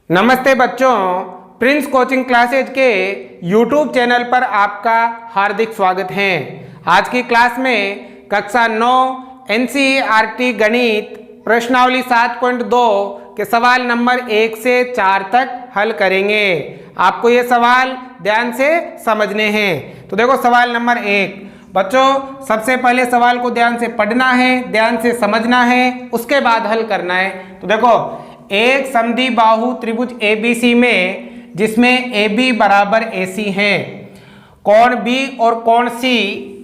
नमस्ते बच्चों, Prince coaching classes के YouTube चैनल पर आपका हार्दिक स्वागत है। आज की क्लास में कक्षा 9 NCERT गणित प्रश्नावली 7.2 के सवाल नंबर 1 से 4 तक हल करेंगे। आपको ये सवाल ध्यान से समझने हैं। तो देखो सवाल नंबर 1 बच्चों, सबसे पहले सवाल को ध्यान से पढ़ना है, ध्यान से समझना है, उसके बाद हल करना है। तो देखो एक समद्विबाहु त्रिभुज ABC में जिसमें AB बराबर AC है, कोण B और कोण C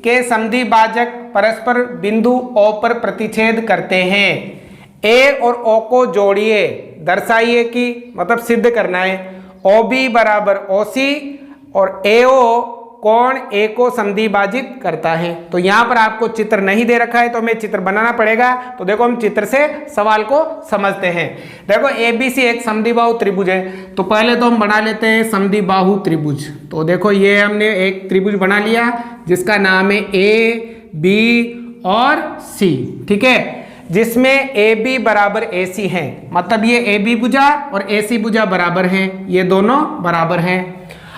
के समद्विभाजक परस्पर बिंदु O पर प्रतिच्छेद करते हैं। A और O को जोड़िए, दर्शाइए कि मतलब सिद्ध करना है। OB बराबर OC और AO कोण A को समद्विभाजित करता है। तो यहाँ पर आपको चित्र नहीं दे रखा है तो हमें चित्र बनाना पड़ेगा। तो देखो हम चित्र से सवाल को समझते हैं। देखो ABC एक समद्विबाहु त्रिभुज है, तो पहले तो हम बना लेते हैं समद्विबाहु त्रिभुज। तो देखो ये हमने एक त्रिभुज बना लिया जिसका नाम है AB और C, ठीक है, जिसमें AB बराबर AC है, मतलब ये AB भुजा और AC भुजा बराबर हैं, ये दोनों बराबर हैं।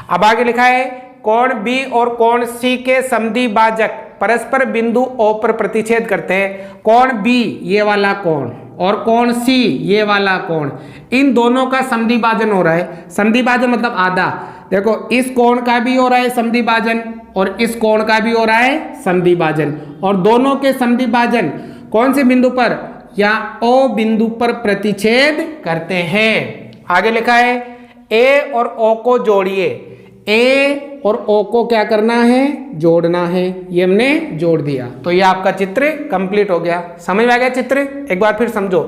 अब आगे लिखा है कोण B और कोण C के समद्विभाजक परस्पर बिंदु O पर प्रतिच्छेद करते हैं। कोण B ये वाला कोण और कोण C ये वाला कोण, इन दोनों का समद्विभाजन हो रहा है। समद्विभाजन मतलब आधा। देखो इस कोण का भी हो रहा है समद्विभाजन और इस कोण का भी हो रहा है समद्विभाजन, और दोनों के समद्विभाजन कौन से बिंदु पर, या O बिंदु पर प्रतिच्छेद करते हैं। आगे लिखा है A और O को जोड़िए। A और O को क्या करना है, जोड़ना है। ये हमने जोड़ दिया, तो ये आपका चित्र कंप्लीट हो गया। समझ में आ गया चित्र? एक बार फिर समझो।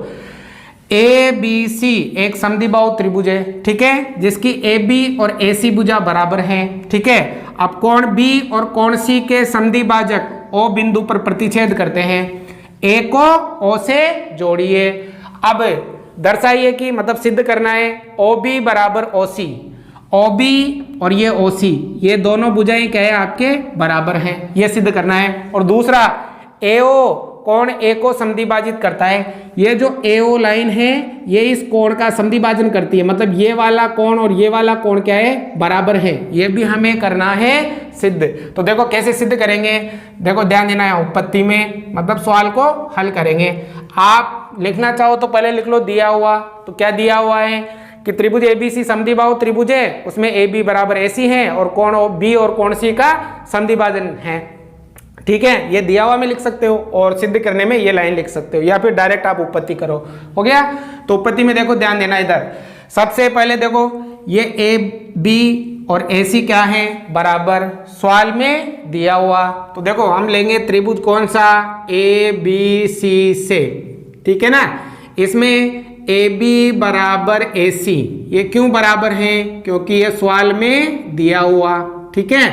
ABC एक समद्विबाहु त्रिभुज है, ठीक है, जिसकी AB और AC भुजा बराबर हैं, ठीक है। अब कोण B और कोण C के समद्विभाजक O बिंदु पर प्रतिच्छेद करते हैं। A को O से जोड़िए। अब दर्शाइए कि मतलब सिद्ध करना है OB बराबर OC। OB और ये OC ये दोनों भुजाएं क्या है आपके बराबर हैं, ये सिद्ध करना है। और दूसरा AO कोण A को समद्विभाजित करता है। ये जो AO लाइन है ये इस कोण का समद्विभाजन करती है, मतलब ये वाला कोण और ये वाला कोण क्या है, बराबर है। ये भी हमें करना है सिद्ध। तो देखो कैसे सिद्ध करेंगे, देखो ध्यान देना है उत्पत्ति में, मतलब सवाल को हल करेंगे। आप लिखना चाहो तो पहले लिख लो दिया हुआ। तो क्या दिया हुआ है कि त्रिभुज ABC समद्विबाहु त्रिभुज है, उसमें AB बराबर AC है और कोण B और कोण C का समद्विभाजन है, ठीक है। ये दिया हुआ में लिख सकते हो और सिद्ध करने में ये लाइन लिख सकते हो, या फिर डायरेक्ट आप उत्पत्ति करो। हो गया? तो उत्पत्ति में देखो ध्यान देना, इधर सबसे पहले देखो ये AB और AC क्या है, बराबर, सवाल में दिया हुआ। तो देखो हम लेंगे त्रिभुज कौन सा, ABC से, ठीक है ना। इसमें AB बराबर AC, ये क्यों बराबर है, क्योंकि ये सवाल में दिया हुआ, ठीक है।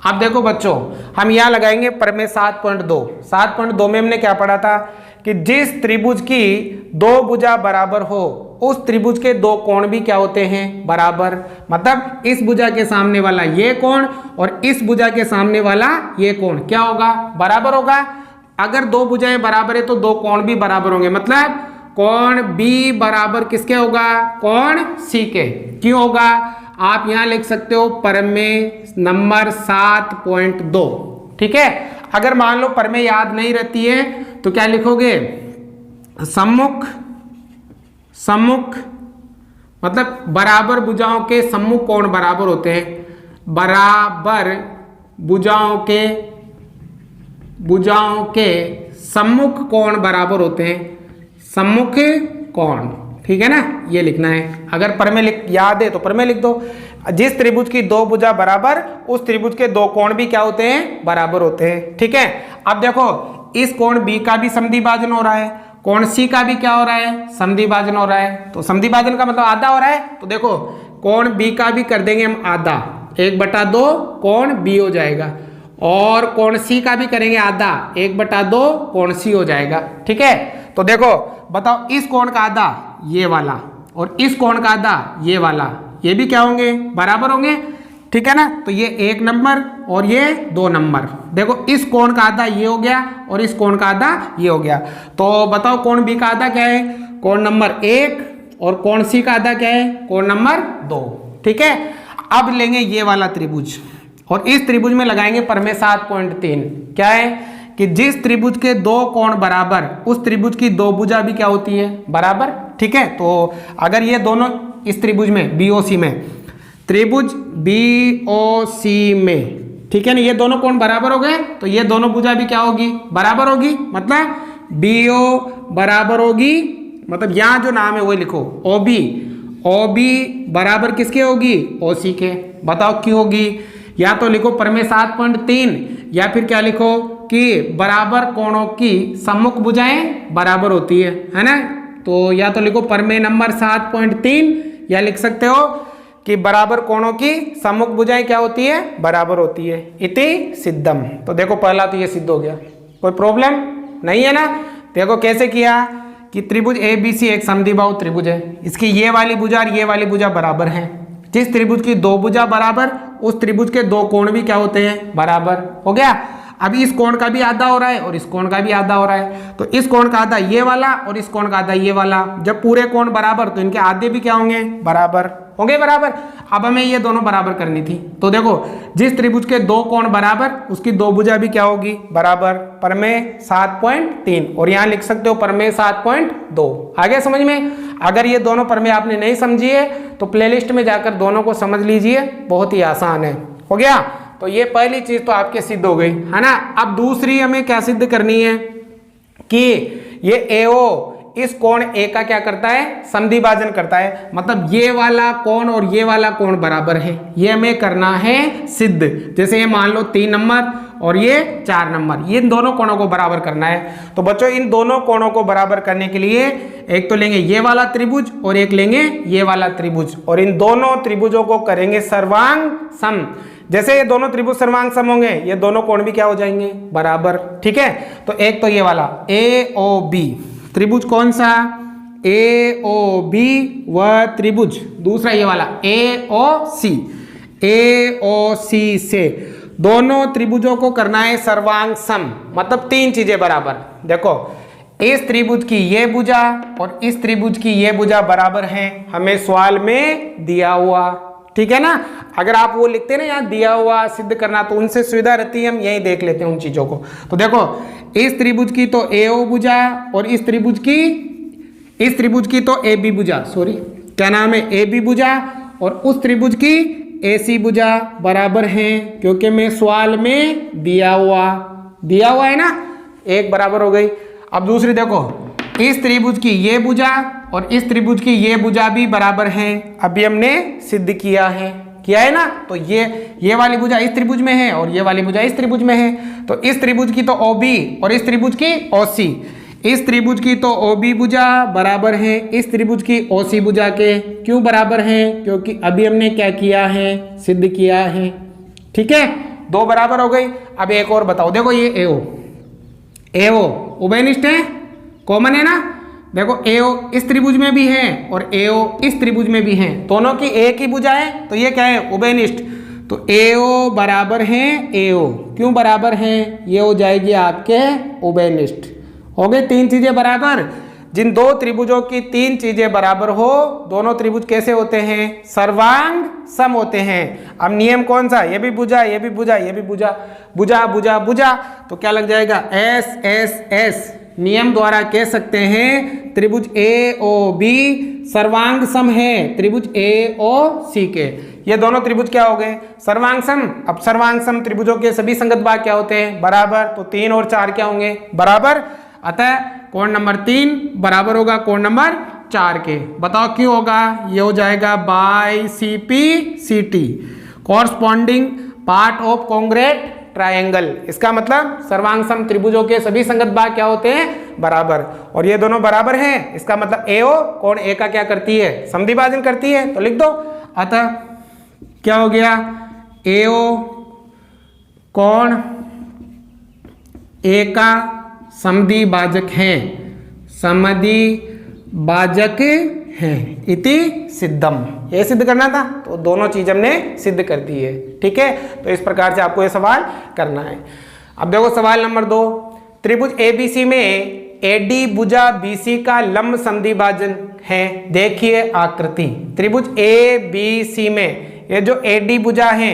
अब देखो बच्चों हम यहाँ लगाएंगे प्रमेय 7.2। 7.2 में हमने क्या पढ़ा था कि जिस त्रिभुज की दो भुजा बराबर हो उस त्रिभुज के दो कोण भी क्या होते हैं, बराबर। मतलब इस भुजा के सामने वाला ये कोण और इस भुजा के सामने वाला ये कोण क्या होगा, बराबर होगा। अगर दो भुजाएं बराबर है तो दो कोण भी बराबर होंगे, मतलब कोण B बराबर किसके होगा, कोण C के। क्यों होगा, आप यहां लिख सकते हो प्रमेय नंबर 7.2, ठीक है। अगर मान लो प्रमेय याद नहीं रहती है तो क्या लिखोगे, सम्मुख मतलब बराबर भुजाओं के सम्मुख कोण बराबर होते हैं। बराबर भुजाओं के सम्मुख कोण बराबर होते हैं, सम्मुख कोण, ठीक है ना, ये लिखना है। अगर प्रमेय याद है तो प्रमेय लिख दो। जिस त्रिभुज की दो भुजा बराबर उस त्रिभुज के दो कोण भी क्या होते हैं, बराबर होते हैं, ठीक है। अब देखो इस कोण B का भी समद्विभाजन हो रहा है, कोण C का भी क्या हो रहा है, समद्विभाजन हो रहा है। तो समद्विभाजन का मतलब आधा हो रहा है। तो देखो कोण B का भी कर देंगे हम आधा, 1/2 कोण B हो जाएगा, और कोण C का भी करेंगे आधा, 1/2 कोण C हो जाएगा, ठीक है। तो देखो बताओ इस कोण का आधा ये वाला और इस कोण का आधा ये वाला, ये भी क्या होंगे, बराबर होंगे, ठीक है ना। तो ये 1 नंबर और ये 2 नंबर। देखो इस कोण का आधा ये हो गया और इस कोण का आधा ये हो गया। तो बताओ कोण B का आधा क्या है, कोण नंबर 1 और कोण सी का आधा क्या है, कोण नंबर 2। ठीक है, अब लेंगे ये वाला त्रिभुज और इस त्रिभुज में लगाएंगे परमेय 7.3। क्या है कि जिस त्रिभुज के दो कोण बराबर उस त्रिभुज की दो भुजा भी क्या होती है, बराबर। ठीक है, तो अगर ये दोनों इस त्रिभुज में BOC में, त्रिभुज BOC में, ठीक है ना, ये दोनों कोण बराबर हो गए तो ये दोनों भुजा भी क्या होगी, बराबर होगी। मतलब BO बराबर होगी, मतलब यहां जो नाम है वो लिखो OB बराबर किसके होगी, OC के। बताओ क्यों होगी, या तो लिखो परमेय 7.3 या फिर क्या लिखो कि बराबर कोणों की सम्मुख भुजाएं बराबर होती है ना। तो या तो लिखो परमेय नंबर 7.3 या लिख सकते हो कि बराबर कोणों की सम्मुख भुजाएं क्या होती है, बराबर होती है। इति सिद्धम। तो देखो पहला तो ये सिद्ध हो गया, कोई प्रॉब्लम नहीं है ना। देखो कैसे किया कि त्रिभुज ABC एक समद्विबाहु त्रिभुज है, इसकी ये वाली भुजा और ये वाली भुजा बराबर है। जिस त्रिभुज की दो भुजा बराबर उस त्रिभुज के दो कोण भी क्या होते हैं, बराबर। हो गया। अब इस कोण का भी आधा हो रहा है और इस कोण का भी आधा हो रहा है, तो इस कोण का आधा ये वाला और इस कोण का आधा ये वाला। जब पूरे कोण बराबर तो इनके आधे भी क्या होंगे, बराबर होंगे, बराबर। अब हमें ये दोनों बराबर करनी थी, तो देखो जिस त्रिभुज के दो कोण बराबर उसकी दो भुजा भी क्या होगी, बराबर। परमेय 7.3 और यहाँ लिख सकते हो परमेय 7.2। आगे समझ में। अगर ये दोनों परमेय आपने नहीं समझी है तो प्लेलिस्ट में जाकर दोनों को समझ लीजिए, बहुत ही आसान है। हो गया। तो ये पहली चीज तो आपके सिद्ध हो गई, है ना। अब दूसरी हमें क्या सिद्ध करनी है कि ये AO इस कोण A का क्या करता है, समद्विभाजन करता है। मतलब ये वाला कोण और ये वाला कोण बराबर है, ये हमें करना है सिद्ध। जैसे ये मान लो 3 नंबर और ये 4 नंबर, ये इन दोनों कोणों को बराबर करना है। तो बच्चों इन दोनों कोणों को बराबर करने के लिए एक तो लेंगे ये वाला त्रिभुज और एक लेंगे ये वाला त्रिभुज, और इन दोनों त्रिभुजों को करेंगे सर्वांग सम। जैसे ये दोनों त्रिभुज सर्वांग सम होंगे ये दोनों कोण भी क्या हो जाएंगे, बराबर। ठीक है, तो एक तो ये वाला AOB त्रिभुज, कौन सा, AOB वह त्रिभुज। दूसरा ये वाला AOC से दोनों त्रिभुजों को करना है सर्वांग सम। मतलब 3 चीजें बराबर। देखो इस त्रिभुज की ये भुजा और इस त्रिभुज की ये भुजा बराबर है, हमें सवाल में दिया हुआ। ठीक है ना। अगर आप वो लिखते ना यहाँ दिया हुआ सिद्ध करना, तो उनसे सुविधा रहती है, हम यही देख लेते हैं उन चीजों को। तो देखो इस त्रिभुज की तो AO भुजा और इस त्रिभुज की तो AB भुजा, सॉरी क्या नाम है, AB भुजा, और उस त्रिभुज की AC भुजा बराबर हैं, क्योंकि मैं सवाल में दिया हुआ है ना। एक बराबर हो गई। अब दूसरी देखो इस त्रिभुज की ये भुजा और इस त्रिभुज की ये भुजा भी बराबर हैं, अभी हमने सिद्ध किया है ना। तो ये वाली भुजा इस त्रिभुज में है और ये वाली भुजा इस त्रिभुज में है। तो इस त्रिभुज की तो OB और इस त्रिभुज की OC, इस त्रिभुज की तो OB भुजा बराबर है इस त्रिभुज की OC भुजा के। क्यों बराबर हैं, क्योंकि अभी हमने क्या किया है, सिद्ध किया है। ठीक है, 2 बराबर हो गई। अब एक और बताओ, देखो ये AO उभयनिष्ठ है, कॉमन है ना। देखो AO इस त्रिभुज में भी है और AO इस त्रिभुज में भी है, दोनों की एक ही भुजा है, तो ये क्या है, उभयनिष्ठ। तो AO बराबर है AO, क्यों बराबर है, ये हो जाएगी आपके उभयनिष्ठ। हो गए 3 चीजें बराबर। जिन 2 त्रिभुजों की 3 चीजें बराबर हो, दोनों त्रिभुज कैसे होते हैं, सर्वांग सम होते हैं। अब नियम कौन सा, ये भी भुजा, ये भी भुजा, ये भी भुजा, भुजा भुजा भुजा, तो क्या लग जाएगा, S नियम द्वारा कह सकते हैं त्रिभुज AOB सर्वांग सम है त्रिभुज AOC के। ये दोनों त्रिभुज क्या हो गए, सर्वांग सम। अब सर्वांग सम त्रिभुजों के सभी संगत भाग क्या होते हैं, बराबर। तो 3 और 4 क्या होंगे, बराबर। अतः कोण नंबर 3 बराबर होगा कोण नंबर 4 के। बताओ क्यों होगा, ये हो जाएगा by CPCT, corresponding part of congruent triangle. इसका मतलब सर्वांग सम त्रिभुजों के सभी संगत भाग क्या होते हैं, बराबर। और ये दोनों बराबर हैं, इसका मतलब AO कोण A का क्या करती है, समद्विभाजन करती है। तो लिख दो। अतः क्या हो गया, AO कोण A का समद्विभाजक है, समद्विभाजक है। इति सिद्धम, ये सिद्ध करना था, तो दोनों चीज हमने सिद्ध कर दी है। ठीक है, तो इस प्रकार से आपको ये सवाल करना है। अब देखो सवाल नंबर 2, त्रिभुज ABC में एडी भुजा बीसी का लंब समद्विभाजन है। देखिए आकृति त्रिभुज ए बी सी में ये जो एडी भुजा है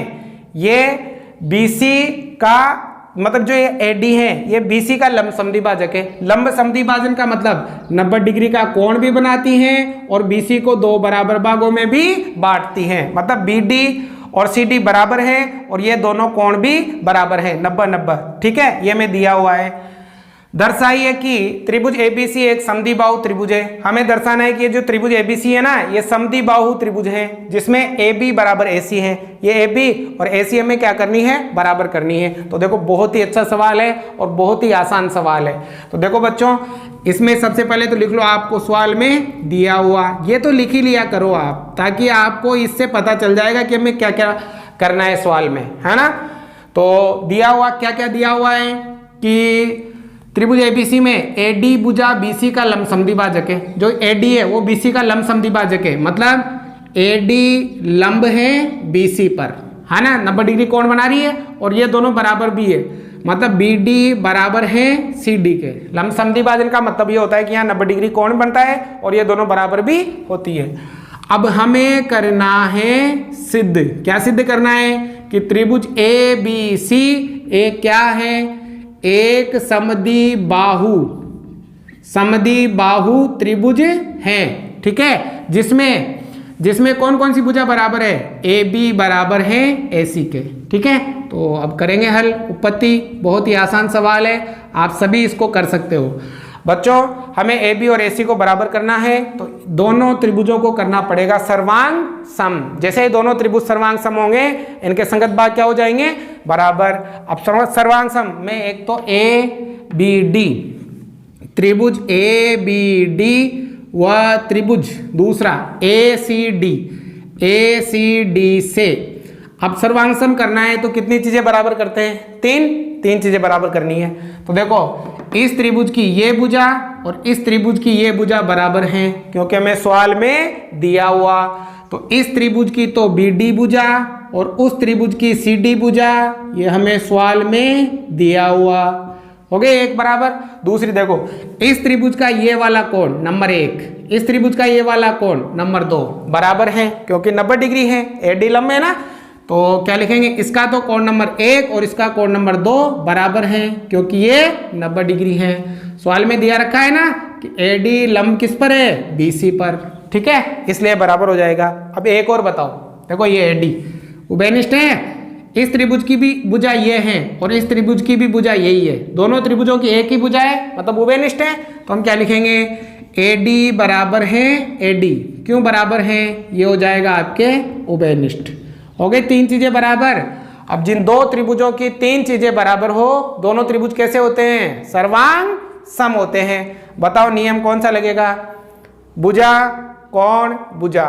ये बीसी का मतलब जो ये एडी है ये बीसी का लंब समद्विभाजक है। लंब समद्विभाजन का मतलब 90 डिग्री का कोण भी बनाती हैं और बीसी को दो बराबर भागों में भी बांटती हैं। मतलब बीडी और सीडी बराबर है और ये दोनों कोण भी बराबर है 90-90। ठीक है, ये में दिया हुआ है। दर्शाइए कि त्रिभुज एबीसी एक समद्विबाहु त्रिभुज है। हमें दर्शाना है कि ये जो त्रिभुज एबीसी है ना ये समद्विबाहु त्रिभुज है जिसमें AB बराबर AC है। ये AB और AC हमें क्या करनी है, बराबर करनी है। तो देखो बहुत ही अच्छा सवाल है और बहुत ही आसान सवाल है। तो देखो बच्चों इसमें सबसे पहले तो लिख लो आपको सवाल में दिया हुआ, ये तो लिख ही लिया करो आप ताकि आपको इससे पता चल जाएगा कि हमें क्या क्या करना है सवाल में, है ना। तो दिया हुआ क्या क्या दिया हुआ है कि त्रिभुज एबीसी में एडी भुजा बीसी का लंब समद्विभाजक है। जो एडी है वो बीसी का लंब समद्विभाजक है, मतलब एडी लंब है बीसी पर, है ना, 90 डिग्री कोण बना रही है और ये दोनों बराबर भी है, मतलब बीडी बराबर है सीडी के। लंब समद्विभाजन का मतलब ये होता है कि यहाँ 90 डिग्री कोण बनता है और ये दोनों बराबर भी होती है। अब हमें करना है सिद्ध, क्या सिद्ध करना है कि त्रिभुज ए बी सी एक क्या है, एक समद्विबाहु त्रिभुज है। ठीक है, जिसमें कौन कौन सी भुजा बराबर है, ए बी बराबर है ए सी के। ठीक है, तो अब करेंगे हल उत्पत्ति। बहुत ही आसान सवाल है, आप सभी इसको कर सकते हो। बच्चों हमें ए बी और ए सी को बराबर करना है तो दोनों त्रिभुजों को करना पड़ेगा सर्वांग सम। जैसे ही दोनों त्रिभुज सर्वांग सम होंगे इनके संगत भाग क्या हो जाएंगे, बराबर। अब सर्वांग सम में एक तो ए बी डी, त्रिभुज ए बी डी व त्रिभुज दूसरा ए सी डी से अब सर्वांग सम करना है तो कितनी चीजें बराबर करते हैं, तीन चीजें बराबर करनी है। तो देखो इस त्रिभुज की ये भुजा और इस त्रिभुज की ये भुजा बराबर हैं क्योंकि हमें सवाल में दिया हुआ। तो इस त्रिभुज की तो BD भुजा और उस त्रिभुज की CD भुजा ये हमें सवाल में दिया हुआ, हो गए एक बराबर। दूसरी देखो इस त्रिभुज का ये वाला कोण नंबर 1, इस त्रिभुज का ये वाला कोण नंबर 2 बराबर है क्योंकि 90 डिग्री है, एडी लंब है ना। तो क्या लिखेंगे, इसका तो कोण नंबर 1 और इसका कोण नंबर 2 बराबर है क्योंकि ये 90 डिग्री है। सवाल में दिया रखा है ना कि एडी लंब किस पर है, बीसी पर। ठीक है, इसलिए बराबर हो जाएगा। अब एक और बताओ, देखो ये एडी उभयनिष्ठ है, इस त्रिभुज की भी भुजा ये है और इस त्रिभुज की भी भुजा यही है, दोनों त्रिभुजों की एक ही भुजा है मतलब उभयनिष्ठ है। तो हम क्या लिखेंगे, एडी बराबर है एडी, क्यों बराबर है, ये हो जाएगा आपके उभयनिष्ठ। हो गई तीन चीजें बराबर। अब जिन दो त्रिभुजों की तीन चीजें बराबर हो, दोनों त्रिभुज कैसे होते हैं, सर्वांग सम होते हैं। बताओ नियम कौन सा लगेगा, भुजा कोण भुजा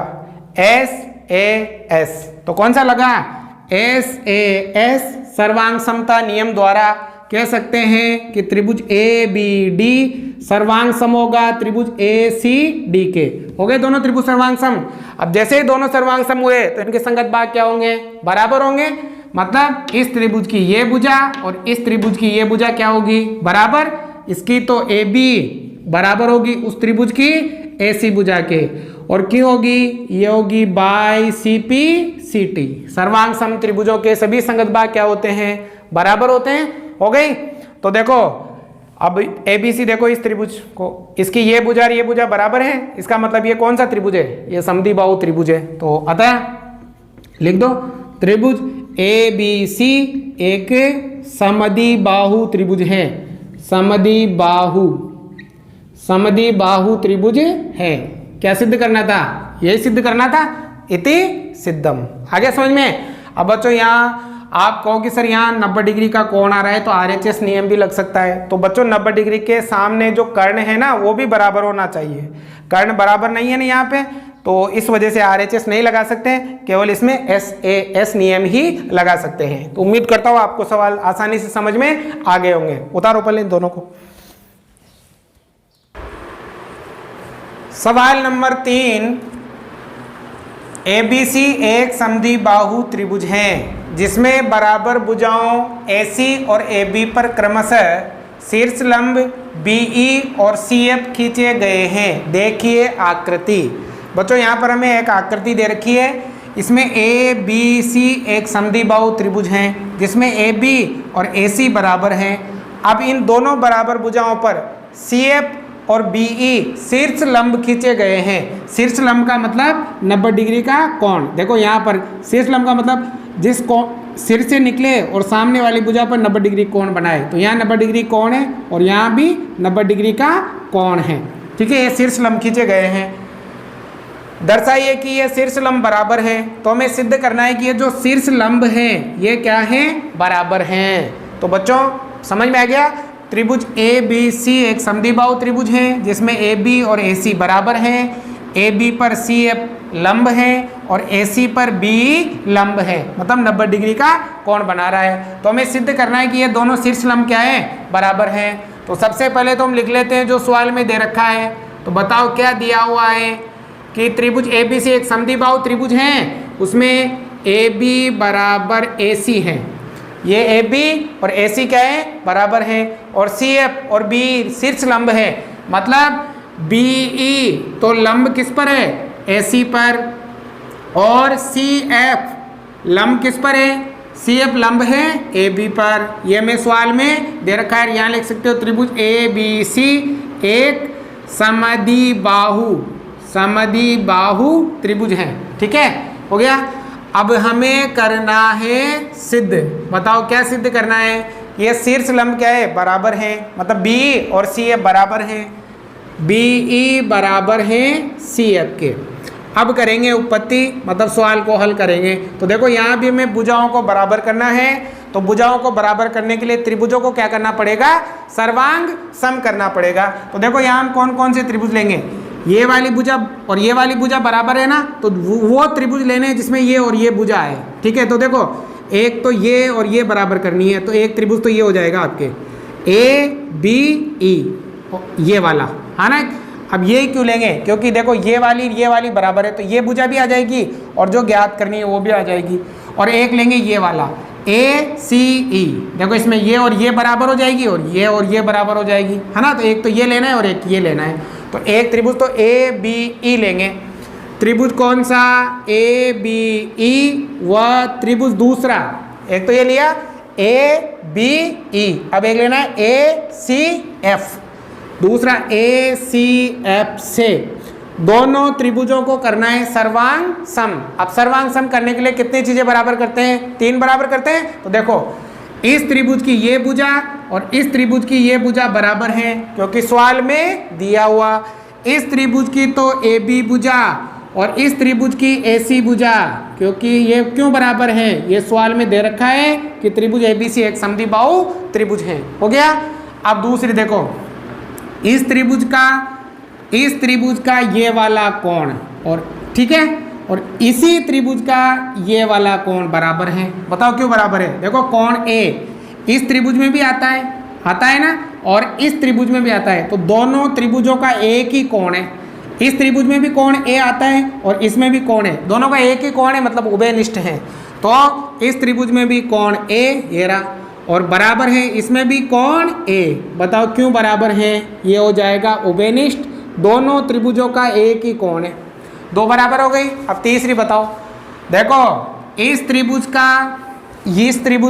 SAS, तो कौन सा लगा, SAS। सर्वांग समता नियम द्वारा कह सकते हैं कि त्रिभुज ABD सर्वांग सम होगा त्रिभुज ACD के। हो गए दोनों त्रिभुज सर्वांग सम। अब जैसे ही दोनों सर्वांग सम हुए तो इनके संगत भाग क्या होंगे, बराबर होंगे। मतलब इस त्रिभुज की ये भुजा और इस त्रिभुज की ये भुजा क्या होगी, बराबर। इसकी तो AB बराबर होगी उस त्रिभुज की AC भुजा के, और क्यों होगी, ये होगी बाय CP/CT। सर्वांग सम त्रिभुजों के सभी संगत भाग क्या होते हैं, बराबर होते हैं। हो गई। तो देखो अब ABC देखो इस त्रिभुज को, इसकी ये भुजा और ये भुजा बराबर है, इसका मतलब ये कौन सा त्रिभुज है, ये समद्विबाहु त्रिभुज है। तो अतः लिख दो त्रिभुज ABC एक समद्विबाहु त्रिभुज है, समद्विबाहु त्रिभुज है। क्या सिद्ध करना था, यही सिद्ध करना था, इति सिद्धम। आगे समझ में। अब बच्चों यहाँ आप कहो कि सर यहाँ 90 डिग्री का कोण आ रहा है तो RHS नियम भी लग सकता है। तो बच्चों 90 डिग्री के सामने जो कर्ण है ना वो भी बराबर होना चाहिए। कर्ण बराबर नहीं है ना यहाँ पे, तो इस वजह से RHS नहीं लगा सकते, केवल इसमें SAS नियम ही लगा सकते हैं। तो उम्मीद करता हूँ आपको सवाल आसानी से समझ में आ गए होंगे। उतारो पहले इन दोनों को। सवाल नंबर 3, ABC एक समद्विबाहु त्रिभुज है जिसमें बराबर भुजाओं AC और AB पर क्रमशः शीर्ष लंब BE और CF खींचे गए हैं। देखिए आकृति। बच्चों यहाँ पर हमें एक आकृति दे रखी है, इसमें ABC एक समद्विबाहु त्रिभुज हैं जिसमें AB और AC बराबर हैं। अब इन दोनों बराबर भुजाओं पर CF और BE शीर्ष लंब खींचे गए हैं। शीर्ष लंब का मतलब 90 डिग्री का कोण। देखो यहाँ पर शीर्ष लंब का मतलब जिस सिर से निकले और सामने वाली भुजा पर 90 डिग्री कोण बनाए, तो यहाँ 90 डिग्री कोण है और यहाँ भी 90 डिग्री का कोण है। ठीक है, ये शीर्ष लंब खींचे गए हैं। दर्शाइए कि ये शीर्ष लंब बराबर है। तो हमें सिद्ध करना है कि ये जो शीर्ष लंब है ये क्या है, बराबर हैं। तो बच्चों समझ में आ गया। त्रिभुज ABC एक समद्विबाहु त्रिभुज है जिसमें AB और AC बराबर हैं। AB पर CF लंब है और AC पर BE लंब है, मतलब 90 डिग्री का कोण बना रहा है। तो हमें सिद्ध करना है कि ये दोनों शीर्ष लंब क्या है, बराबर हैं। तो सबसे पहले तो हम लिख लेते हैं जो सवाल में दे रखा है। तो बताओ क्या दिया हुआ है कि त्रिभुज ABC एक समद्विबाहु त्रिभुज है, उसमें AB बराबर AC है। ये AB और AC क्या है, बराबर है। और CF और BE शीर्ष लंब है, मतलब BE तो लंब किस पर है, AC पर। और CF लंब किस पर है, CF लंब है AB पर। ये मैं सवाल में दे रखा है, यहाँ लिख सकते हो त्रिभुज ABC एक समद्विबाहु त्रिभुज है। ठीक है, हो गया। अब हमें करना है सिद्ध। बताओ क्या सिद्ध करना है। ये शीर्ष लंब क्या है, बराबर है, मतलब BE और CF बराबर हैं। BE बराबर है CF के। अब करेंगे उत्पत्ति, मतलब सवाल को हल करेंगे। तो देखो यहाँ भी हमें भुजाओं को बराबर करना है। तो भुजाओं को बराबर करने के लिए त्रिभुजों को क्या करना पड़ेगा, सर्वांग सम करना पड़ेगा। तो देखो यहाँ हम कौन कौन से त्रिभुज लेंगे, ये वाली भुजा और ये वाली भुजा बराबर है ना, तो वो त्रिभुज लेने हैं जिसमें ये और ये भुजा है। ठीक है, तो देखो एक तो ये और ये बराबर करनी है, तो एक त्रिभुज तो ये हो जाएगा आपके ABE, ये वाला है ना। अब ये क्यों लेंगे, क्योंकि देखो ये वाली बराबर है, तो ये भुजा भी आ जाएगी और जो ज्ञात करनी है वो भी आ जाएगी। और एक लेंगे ये वाला ACE, देखो इसमें ये और ये बराबर हो जाएगी और ये बराबर हो जाएगी, है ना। तो एक तो ये लेना है और एक ये लेना है। तो एक त्रिभुज तो ABE लेंगे। त्रिभुज कौन सा, ABE, व त्रिभुज दूसरा, एक तो ये लिया ABE, अब एक लेना है ACF, दूसरा ACF से दोनों त्रिभुजों को करना है सर्वांग सम। अब सर्वांग सम करने के लिए कितनी चीजें बराबर करते हैं, 3 बराबर करते हैं। तो देखो इस त्रिभुज की ये भुजा और इस त्रिभुज की ये भुजा बराबर हैं, क्योंकि सवाल में दिया हुआ। इस त्रिभुज की तो AB भुजा और इस त्रिभुज की AC भुजा, क्योंकि ये क्यों बराबर है, ये सवाल में दे रखा है कि त्रिभुज ABC एक समद्विबाहु त्रिभुज है। हो गया। अब दूसरी देखो, इस त्रिभुज का ये वाला कोण, और ठीक है, और इसी त्रिभुज का ये वाला कोण बराबर है। बताओ क्यों बराबर है। देखो कोण A इस त्रिभुज में भी आता है ना, और इस त्रिभुज में भी आता है, तो दोनों त्रिभुजों का एक ही कोण है। इस त्रिभुज में भी कोण A आता है और इसमें भी कोण है, दोनों का एक ही कोण है, मतलब उभयनिष्ठ है। तो इस त्रिभुज में भी कोण A ये रहा, और बराबर है इसमें भी कोण A। बताओ क्यों बराबर है, ये हो जाएगा उभयनिष्ठ, दोनों त्रिभुजों का एक ही कोण है। 2 बराबर हो गई। अब तीसरी बताओ। देखो इस त्रिभुज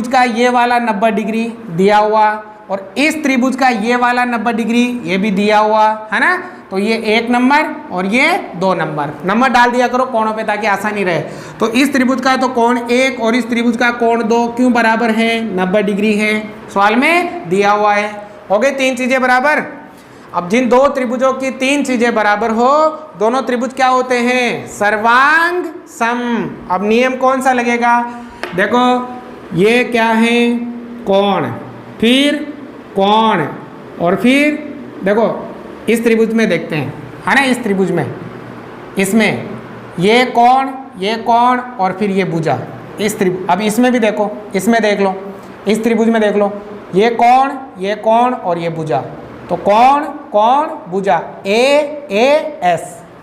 का ये वाला 90 डिग्री दिया हुआ और इस त्रिभुज का ये वाला 90 डिग्री ये भी दिया हुआ है ना। तो ये 1 नंबर और ये 2 नंबर डाल दिया करो कोणों पे ताकि आसानी रहे। तो इस त्रिभुज का तो कोण 1 और इस त्रिभुज का कोण 2 क्यों बराबर है, 90 डिग्री है, सवाल में दिया हुआ है। हो गई 3 चीजें बराबर। अब जिन 2 त्रिभुजों की 3 चीजें बराबर हो, दोनों त्रिभुज क्या होते हैं, सर्वांग सम। अब नियम कौन सा लगेगा, देखो ये क्या है, कोण, फिर कोण, और फिर देखो इस त्रिभुज में देखते हैं, है ना, इस त्रिभुज में, इसमें ये कोण और फिर ये भुजा, इस त्रिभुज। अब इसमें भी देखो, इसमें देख लो, इस त्रिभुज में देख लो, ये कोण और ये भुजा, तो कोण भुजा AAS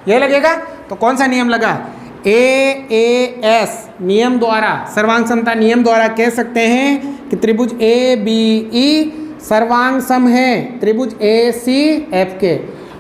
ये लगेगा। तो कौन सा नियम लगा, AAS नियम द्वारा, सर्वांग समता नियम द्वारा कह सकते हैं कि त्रिभुज ABE सर्वांग सम है त्रिभुज ACF के।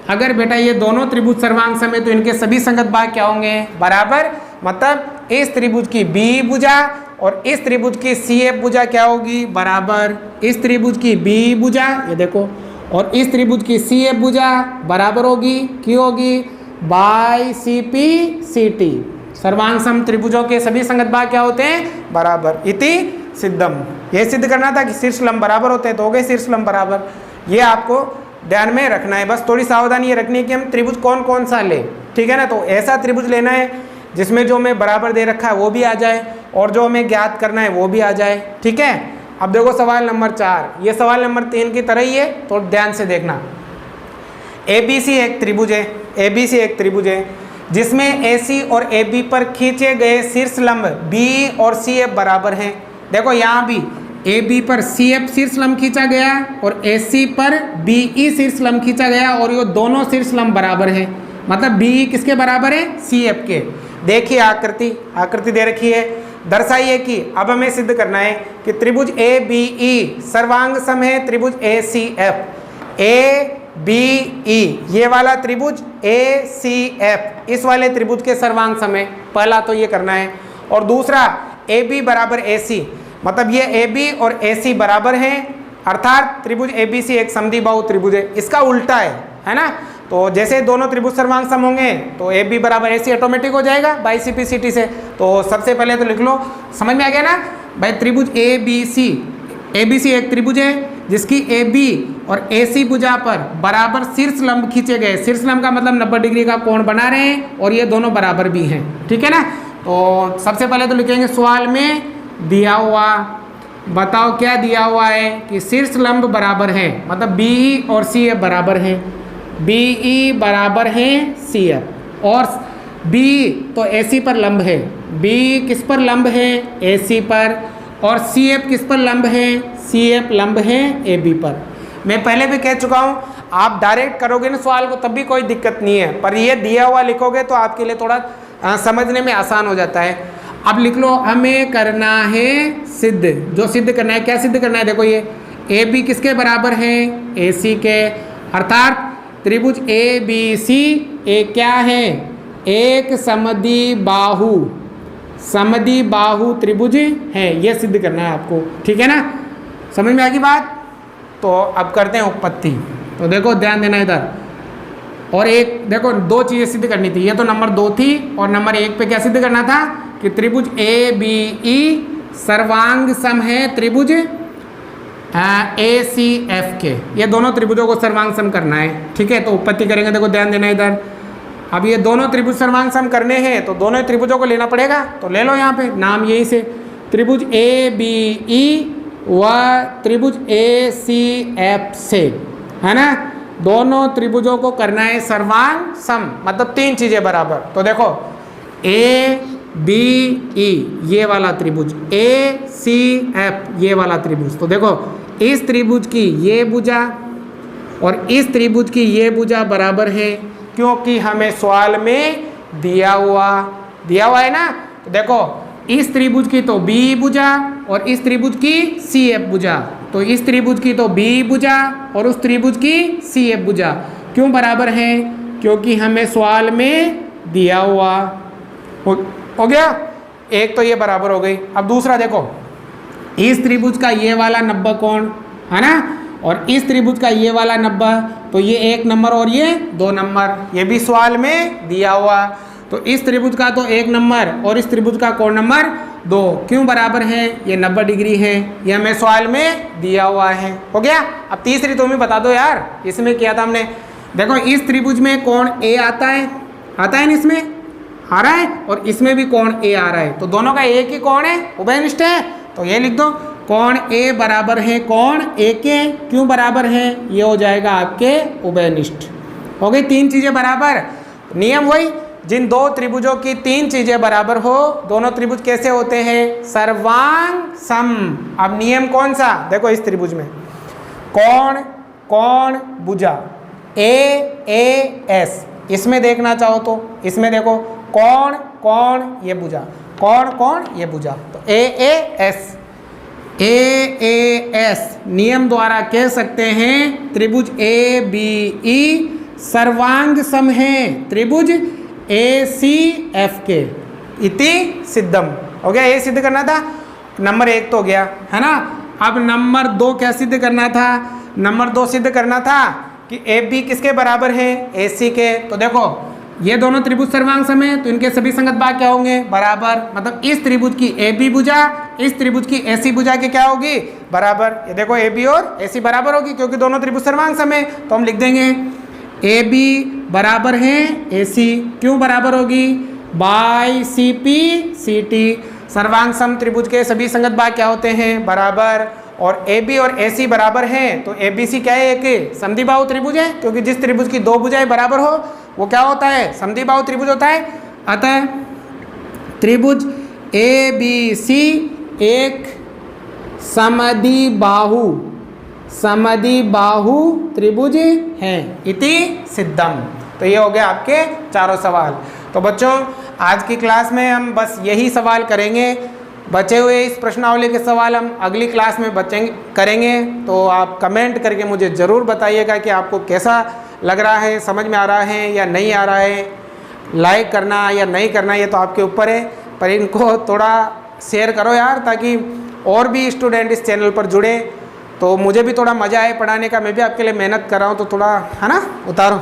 अगर बेटा ये दोनों त्रिभुज सर्वांग सम है तो इनके सभी संगत भाग क्या होंगे? बराबर। मतलब इस त्रिभुज की B भुजा और इस त्रिभुज की CF भुजा क्या होगी? बराबर। इस त्रिभुज की B भुजा, ये देखो, और इस त्रिभुज की CF भुजा बराबर होगी, क्यों होगी? Bye CP/CT। सर्वांग सम त्रिभुजों के सभी संगत भाग क्या होते हैं? बराबर। इति सिद्धम। ये सिद्ध करना था कि शीर्ष लंब बराबर होते हैं, तो हो गए शीर्ष लंब बराबर। ये आपको ध्यान में रखना है, बस थोड़ी सावधानी ये रखनी है कि हम त्रिभुज कौन कौन सा ले, ठीक है ना। तो ऐसा त्रिभुज लेना है जिसमें जो हमें बराबर दे रखा है वो भी आ जाए और जो हमें ज्ञात करना है वो भी आ जाए, ठीक है। अब देखो सवाल नंबर 4, ये सवाल नंबर 3 की तरह ही है, तो ध्यान से देखना। ABC एक त्रिभुज है, ABC एक त्रिभुज है जिसमें AC और AB पर खींचे गए शीर्ष लंब B और CF बराबर हैं। देखो यहाँ भी AB पर CF शीर्ष लंब खींचा गया और AC पर BE शीर्ष लंब खींचा गया और ये दोनों शीर्ष लंब बराबर हैं। मतलब BE किसके बराबर है? CF के। देखिए आकृति दे रखी है, दर्शाइए कि अब हमें सिद्ध करना है कि त्रिभुज ABE सर्वांग सम है त्रिभुज ACF। ABE ये वाला त्रिभुज ACF इस वाले त्रिभुज के सर्वांग सम है, पहला तो ये करना है। और दूसरा AB बराबर AC, मतलब ये AB और AC बराबर हैं, अर्थात त्रिभुज ABC एक समद्विबाहु त्रिभुज है। इसका उल्टा है ना। तो जैसे दोनों त्रिभुज सर्वांग सम होंगे तो AB बराबर AC ऑटोमेटिक हो जाएगा बाई CP/CT से। तो सबसे पहले तो लिख लो, समझ में आ गया ना भाई। त्रिभुज ABC एक त्रिभुज है जिसकी AB और AC भुजा पर बराबर शीर्ष लंब खींचे गए। शीर्ष लंब का मतलब 90 डिग्री का कोण बना रहे हैं और ये दोनों बराबर भी हैं, ठीक है ना। तो सबसे पहले तो लिखेंगे सवाल में दिया हुआ, बताओ क्या दिया हुआ है कि शीर्ष लंब बराबर है, मतलब BE और CF बराबर है। BE बराबर है CF और B तो AC पर लंब है, B किस पर लंब है? AC पर। और CF किस पर लंब है? CF लंब है AB पर। मैं पहले भी कह चुका हूँ, आप डायरेक्ट करोगे ना सवाल को तब भी कोई दिक्कत नहीं है, पर ये दिया हुआ लिखोगे तो आपके लिए थोड़ा समझने में आसान हो जाता है। अब लिख लो, हमें करना है सिद्ध। जो सिद्ध करना है, क्या सिद्ध करना है? देखो ये AB किसके बराबर है? AC के। अर्थात त्रिभुज ABC एक क्या है? एक समद्विबाहु त्रिभुज है। यह सिद्ध करना है आपको, ठीक है ना। समझ में आ गई बात? तो अब करते हैं उत्पत्ति। तो देखो ध्यान देना इधर, और एक देखो दो चीज़ें सिद्ध करनी थी। ये तो नंबर 2 थी और नंबर 1 पे क्या सिद्ध करना था कि त्रिभुज ABE सर्वांग सम है त्रिभुज ACF के। ये दोनों त्रिभुजों को सर्वांग सम करना है, ठीक है। तो उत्पत्ति करेंगे, देखो ध्यान देना इधर। अब ये दोनों त्रिभुज सर्वांग सम करने हैं तो दोनों त्रिभुजों को लेना पड़ेगा, तो ले लो यहाँ पे नाम यही से त्रिभुज ABE व त्रिभुज ACF से, है ना। दोनों त्रिभुजों को करना है सर्वांग सम, मतलब 3 चीजें बराबर। तो देखो ABE ये वाला त्रिभुज, ACF ये वाला त्रिभुज। तो देखो इस त्रिभुज की ये भुजा और इस त्रिभुज की ये भुजा बराबर है, क्योंकि हमें सवाल में दिया हुआ है ना। तो देखो इस त्रिभुज की तो B भुजा और इस त्रिभुज की CF भुजा, तो इस त्रिभुज की तो B भुजा और उस त्रिभुज की CF भुजा क्यों बराबर है? क्योंकि हमें सवाल में दिया हुआ हो गया। एक तो ये बराबर हो गई। अब दूसरा देखो, इस त्रिभुज का ये वाला 90 कोण है ना, और इस त्रिभुज का ये वाला 90, तो ये 1 नंबर और ये 2 नंबर, ये भी सवाल में दिया हुआ। तो इस त्रिभुज का तो 1 नंबर और इस त्रिभुज का कोण नंबर 2 क्यों बराबर है? ये 90 डिग्री है, ये हमें सवाल में दिया हुआ है। हो गया। अब तीसरी तुम ही बता दो यार, इसमें किया था हमने। देखो इस त्रिभुज में कोण A आता है ना, इसमें आ रहा है, और इसमें भी कोण A आ रहा है, तो दोनों का एक ही कोण है, उभयनिष्ठ है। तो ये लिख दो, कोण A बराबर है कोण A के। क्यों बराबर है? ये हो जाएगा आपके उभयनिष्ठ। हो गई 3 चीजें बराबर। नियम वही, जिन 2 त्रिभुजों की 3 चीजें बराबर हो, दोनों त्रिभुज कैसे होते हैं? सर्वांग सम। अब नियम कौन सा? देखो इस त्रिभुज में कोण भुजा AAS, इसमें देखना चाहो तो इसमें देखो कोण ये भुजा, कोण ये भुजा, तो AAS AAS नियम द्वारा कह सकते हैं त्रिभुज ABE सर्वांग सम है त्रिभुज ACF के। इति सिद्धम हो गया, ये सिद्ध करना था। नंबर 1 तो हो गया है ना। अब नंबर 2 क्या सिद्ध करना था? नंबर 2 सिद्ध करना था कि AB किसके बराबर है? AC के। तो देखो ये दोनों त्रिभुज सर्वांग सम है तो इनके सभी संगत भाग क्या होंगे? बराबर। मतलब इस त्रिभुज की AB भुजा इस त्रिभुज की AC भुजा के क्या होगी? बराबर। ये देखो AB और AC बराबर होगी क्योंकि दोनों त्रिभुज सर्वांग सम है। तो हम लिख देंगे AB बराबर है AC। क्यों बराबर होगी? By CP CT। सर्वांग सम त्रिभुज के सभी संगत भाग क्या होते हैं? बराबर। और AB और AC बराबर हैं तो ABC क्या है? एक समद्विबाहु त्रिभुज है क्योंकि जिस त्रिभुज की 2 भुजाएं बराबर हो वो क्या होता है? समद्विबाहु त्रिभुज होता है। अतः त्रिभुज ABC एक समद्विबाहु त्रिभुज है। इति सिद्धम। तो ये हो गया आपके चारों सवाल। तो बच्चों आज की क्लास में हम बस यही सवाल करेंगे। बचे हुए इस प्रश्नावली के सवाल हम अगली क्लास में करेंगे। तो आप कमेंट करके मुझे ज़रूर बताइएगा कि आपको कैसा लग रहा है, समझ में आ रहा है या नहीं आ रहा है। लाइक करना या नहीं करना ये तो आपके ऊपर है, पर इनको थोड़ा शेयर करो यार, ताकि और भी स्टूडेंट इस चैनल पर जुड़े। तो मुझे भी थोड़ा मज़ा आए पढ़ाने का, मैं भी आपके लिए मेहनत कर रहा हूँ तो थोड़ा है ना उतारो।